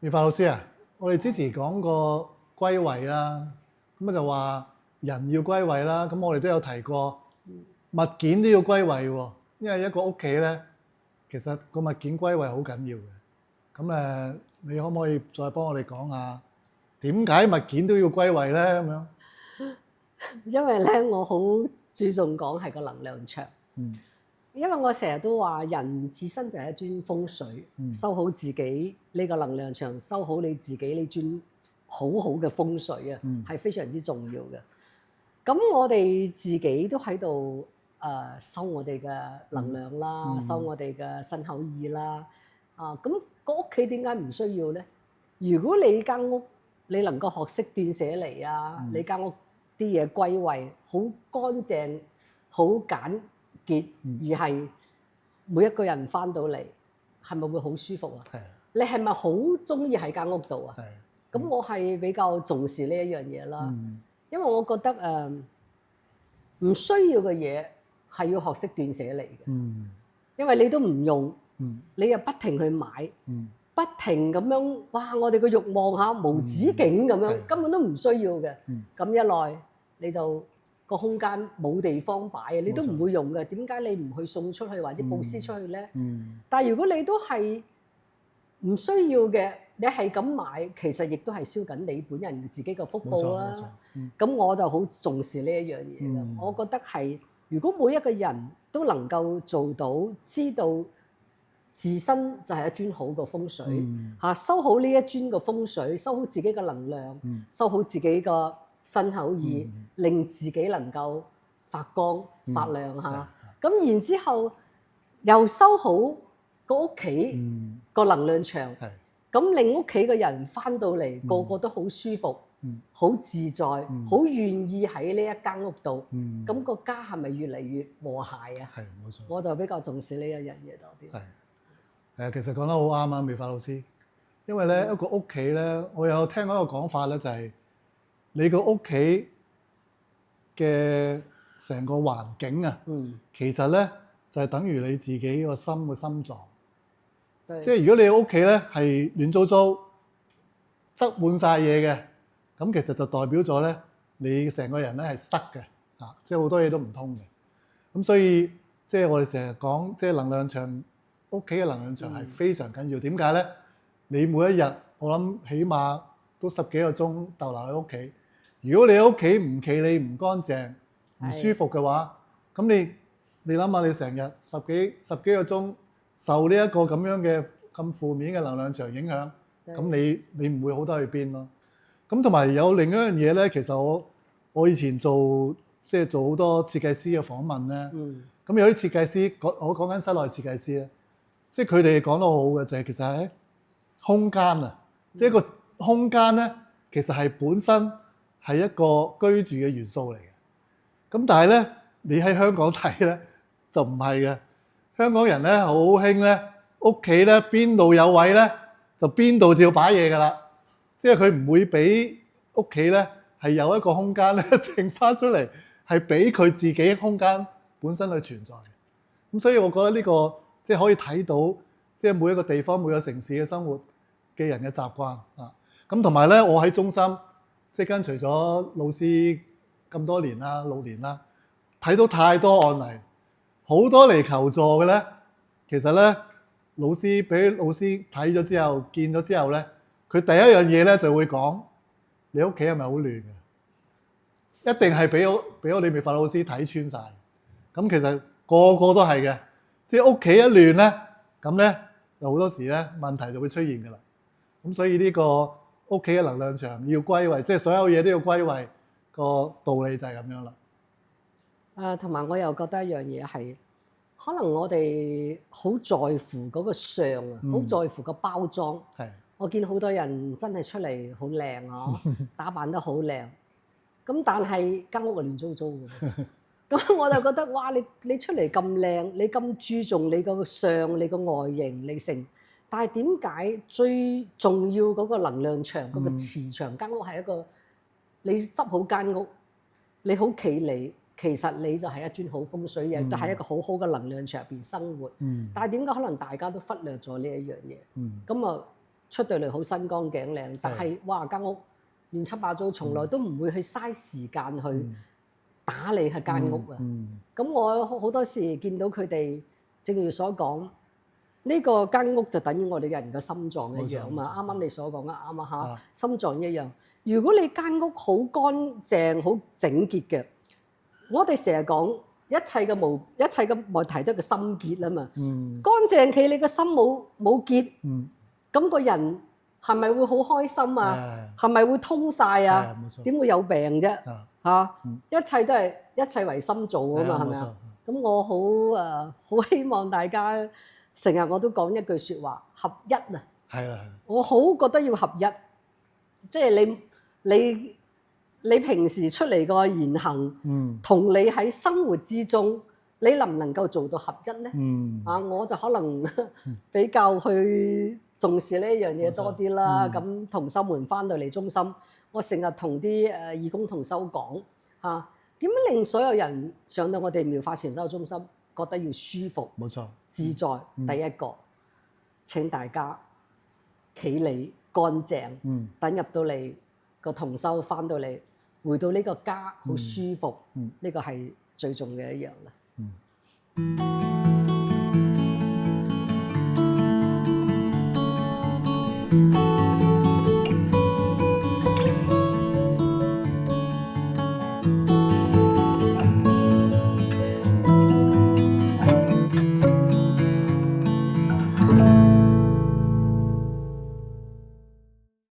妙法老師啊，我哋之前講過歸位啦，咁就話人要歸位啦，咁我哋都有提過物件都要歸位喎，因為一個屋企咧，其實個物件歸位好緊要嘅。咁你可唔可以再幫我哋講下點解物件都要歸位咧？咁樣，因為咧，我好注重講係個能量場。因為我成日都話人自身就係一尊風水，收好自己呢個能量場，收好你自己呢尊好好嘅風水啊，係非常之重要嘅。咁我哋自己都喺度收我哋嘅能量啦，收我哋嘅身口意啦。咁個屋企點解唔需要咧？如果你間屋你能夠學識斷捨離啊，你間屋啲嘢歸位，好乾淨，好簡結，而係每一個人翻到嚟係咪會好舒服啊？你係咪好中意喺間屋度啊？咁我係比較重視呢一樣嘢啦，因為我覺得唔需要嘅嘢係要學識斷捨離嘅，因為你都唔用，你又不停去買，不停咁樣，哇！我哋個慾望嚇無止境咁樣，根本都唔需要嘅。咁一來你就個空間冇地方擺啊，你都唔會用嘅。點解你唔去送出去或者佈施出去咧？但係如果你都係唔需要嘅，你係咁買，其實亦都係燒緊你本人自己嘅福報啦。咁我就好重視呢一樣嘢嘅。我覺得係，如果每一個人都能夠做到，知道自身就係一尊好嘅風水嚇，收好呢一尊嘅風水，收好自己嘅能量，收好自己嘅身口意，令自己能夠發光發亮嚇。咁然之後又收好個屋企個能量場，咁令屋企嘅人翻到嚟個個都好舒服、好自在、好願意喺呢一間屋度，咁個家係咪越嚟越和諧啊？係冇錯，我就比較重視呢一樣嘢多啲。其實講得好啱啊，妙法老師。因為咧一個屋企咧，我有聽過一個講法咧，就係你個屋企嘅成個環境啊，其實咧就係等於你自己個心個心臟。即係如果你屋企咧係亂糟糟、塞滿晒嘢嘅，咁其實就代表咗咧你成個人咧係塞嘅，即係好多嘢都唔通嘅。咁所以即係我哋成日講，即係能量場。屋企嘅能量場係非常緊要。點解咧？你每一日我諗起碼都10幾個鐘逗留喺屋企。如果你喺屋企唔企理、唔乾淨、唔舒服嘅話，咁你諗下，你成日十幾個鐘受呢一個咁樣嘅咁負面嘅能量場影響，咁你唔會好得去邊咯。咁同埋有另一樣嘢咧，其實我以前做好多設計師嘅訪問咧，咁有啲設計師我講緊室內設計師咧。即係佢哋講得好好嘅就係其實喺空間啊，即係一個空間咧，其實係本身係一個居住嘅元素嚟嘅。咁但係咧，你喺香港睇咧就唔係嘅。香港人咧好興咧，屋企咧邊度有位咧就邊度就要擺嘢㗎啦。即係佢唔會俾屋企咧係有一個空間咧剩翻出嚟，係俾佢自己空間本身去存在嘅。咁所以我覺得呢個。即係可以睇到，即係每一個地方、每個城市嘅生活嘅人嘅習慣啊。咁同埋咧，我喺中心即係跟隨咗老師咁多年啦、6年啦，睇到太多案例，好多嚟求助嘅咧。其實咧，俾老師睇咗之後、見咗之後咧，佢第一樣嘢咧就會講：你屋企係咪好亂嘅？一定係俾我哋妙法老師睇穿晒。咁其實個個都係嘅。即係屋企一亂咧，咁咧有好多時咧問題就會出現㗎啦。咁所以呢個屋企嘅能量場要歸位，即係所有嘢都要歸位，個道理就係咁樣啦。同埋我又覺得一樣嘢係，可能我哋好在乎嗰個相啊，好在乎個包裝。我見好多人真係出嚟好靚啊，打扮得好靚，咁但係間屋係亂糟糟嘅。咁我就覺得哇！你出嚟咁靚，你咁注重你個相、你個外形、你成，但係點解最重要嗰個能量場、嗰個磁場間屋係一個你執好間屋，你好企理，其實你就係一尊好風水，亦都係一個好好嘅能量場入邊生活。但係點解可能大家都忽略咗呢一樣嘢？咁啊，出到嚟好身光頸靚，但係哇間屋亂七八糟，從來都唔會去嘥時間去打理下間屋啊。咁我好多時見到佢哋，正如所講，呢個間屋就等於我哋人嘅心臟一樣嘛。啱啱你所講嘅啱啊嚇，心臟一樣。如果你間屋好乾淨、好整潔嘅，我哋成日講一切嘅問題都係個心結啊嘛。乾淨企，你個心冇結，咁個人係咪會好開心啊？係咪會通晒啊？點會有病啫？嚇！一切都係一切為心做啊嘛，係咪啊？咁我好希望大家成日我都講一句説話，合一啊！係啦，我好覺得要合一，即係你平時出嚟個言行，同你喺生活之中，你能唔能夠做到合一咧？我就可能比較去重視呢一樣嘢多啲啦。咁同修們翻到嚟中心，我成日同啲義工同修講嚇，點樣令所有人上到我哋妙法禪修中心覺得要舒服、冇錯、自在。第一個請大家企理乾淨，等入到嚟個同修翻到嚟，回到呢個家好舒服，呢個係最重要嘅一樣啦。